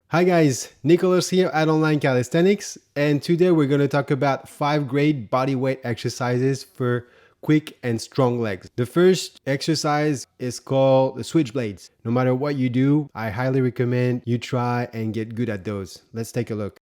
Hi guys, Nicholas here at Online Calisthenics, and today we're going to talk about 5 great body weight exercises for quick and strong legs. The first exercise is called the switch blades. No matter what you do, I highly recommend you try and get good at those. Let's take a look.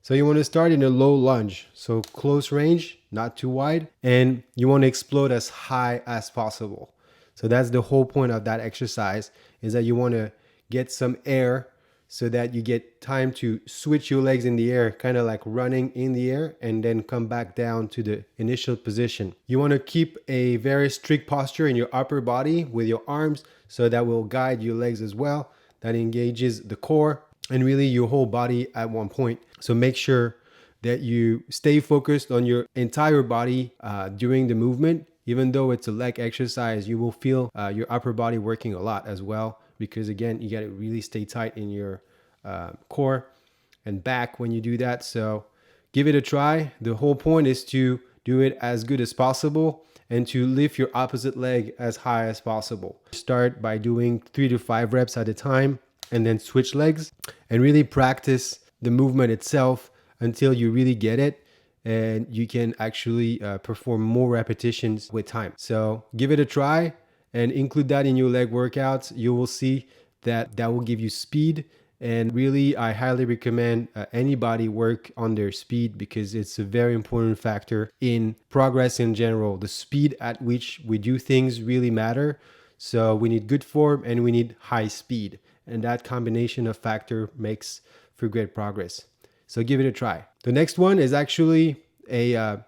So you want to start in a low lunge, so close range, not too wide, and you want to explode as high as possible. So that's the whole point of that exercise, is that you want to get some air so that you get time to switch your legs in the air, kind of like running in the air, and then come back down to the initial position. You want to keep a very strict posture in your upper body with your arms, so that will guide your legs as well. That engages the core and really your whole body at one point. So make sure that you stay focused on your entire body during the movement. Even though it's a leg exercise, you will feel your upper body working a lot as well, because again, you got to really stay tight in your core and back when you do that. So give it a try. The whole point is to do it as good as possible and to lift your opposite leg as high as possible. Start by doing 3 to 5 reps at a time, and then switch legs and really practice the movement itself until you really get it, and you can actually perform more repetitions with time. So give it a try and include that in your leg workouts. You will see that will give you speed, and really I highly recommend anybody work on their speed, because it's a very important factor in progress in general. The speed at which we do things really matter. So we need good form and we need high speed, and that combination of factor makes for great progress. So give it a try. The next one is actually a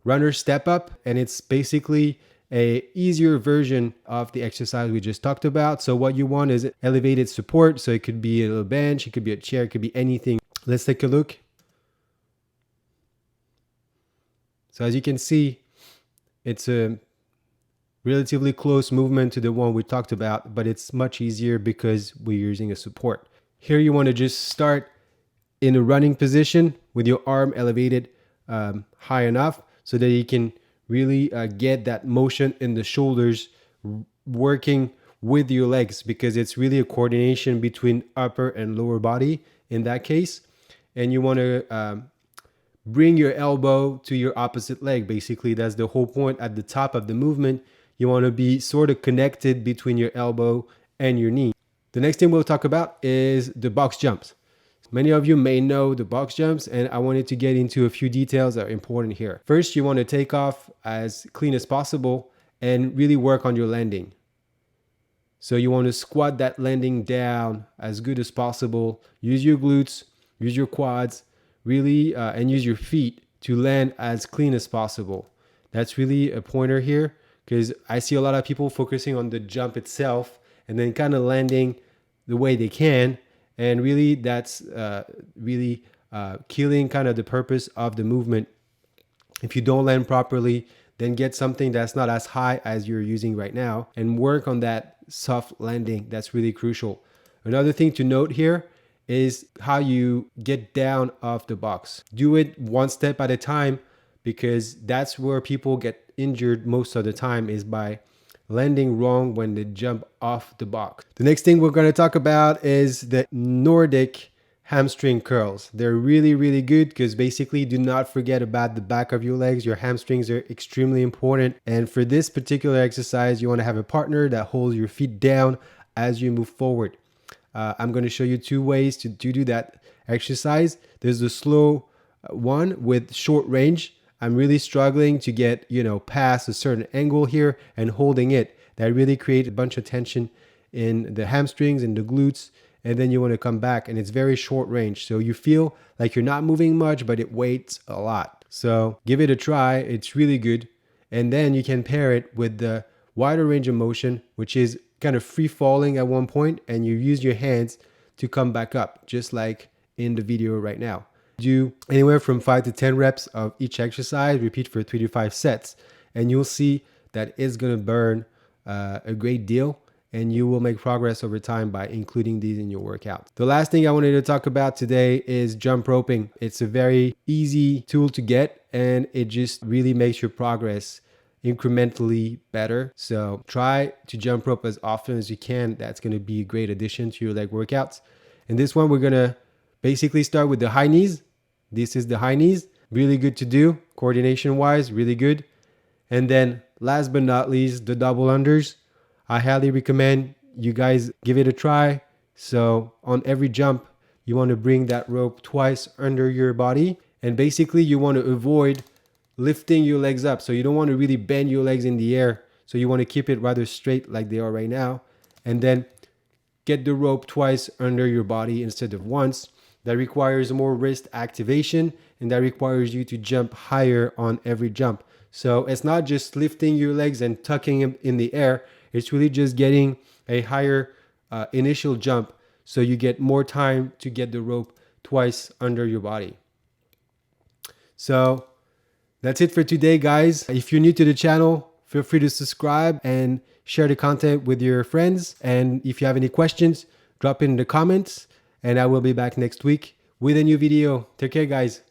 runner step up, and it's basically a easier version of the exercise we just talked about. So what you want is elevated support. So it could be a little bench, it could be a chair, it could be anything. Let's take a look. So as you can see, it's a relatively close movement to the one we talked about, but it's much easier because we're using a support. Here you want to just start in a running position with your arm elevated high enough so that you can really get that motion in the shoulders working with your legs, because it's really a coordination between upper and lower body in that case. And you want to bring your elbow to your opposite leg. Basically, that's the whole point. At the top of the movement, you want to be sort of connected between your elbow and your knee. The next thing we'll talk about is the box jumps. Many of you may know the box jumps, and I wanted to get into a few details that are important here. First, you want to take off as clean as possible and really work on your landing. So you want to squat that landing down as good as possible. Use your glutes, use your quads, really, and use your feet to land as clean as possible. That's really a pointer here, because I see a lot of people focusing on the jump itself and then kind of landing the way they can. And really, that's killing kind of the purpose of the movement. If you don't land properly, then get something that's not as high as you're using right now and work on that soft landing. That's really crucial. Another thing to note here is how you get down off the box. Do it one step at a time, because that's where people get injured most of the time, is by landing wrong when they jump off the box. The next thing we're going to talk about is the Nordic hamstring curls. They're really, really good, because basically, do not forget about the back of your legs. Your hamstrings are extremely important. And for this particular exercise, you want to have a partner that holds your feet down as you move forward. I'm going to show you 2 ways to do that exercise. There's the slow one with short range. I'm really struggling to get, past a certain angle here and holding it. That really creates a bunch of tension in the hamstrings and the glutes. And then you want to come back, and it's very short range. So you feel like you're not moving much, but it weights a lot. So give it a try. It's really good. And then you can pair it with the wider range of motion, which is kind of free falling at one point, and you use your hands to come back up, just like in the video right now. Do anywhere from 5 to 10 reps of each exercise, repeat for 3 to 5 sets, and you'll see that it's going to burn a great deal, and you will make progress over time by including these in your workout. The last thing I wanted to talk about today is jump roping. It's a very easy tool to get, and it just really makes your progress incrementally better. So try to jump rope as often as you can. That's going to be a great addition to your leg workouts. In this one, we're going to basically start with the high knees. This is the high knees. Really good to do, coordination wise, really good. And then last but not least, the double unders. I highly recommend you guys give it a try. So on every jump, you want to bring that rope twice under your body. And basically you want to avoid lifting your legs up. So you don't want to really bend your legs in the air. So you want to keep it rather straight like they are right now. And then get the rope twice under your body instead of once. That requires more wrist activation, and that requires you to jump higher on every jump. So it's not just lifting your legs and tucking them in the air. It's really just getting a higher initial jump, so you get more time to get the rope twice under your body. So that's it for today, guys. If you're new to the channel, feel free to subscribe and share the content with your friends. And if you have any questions, drop it in the comments. And I will be back next week with a new video. Take care, guys.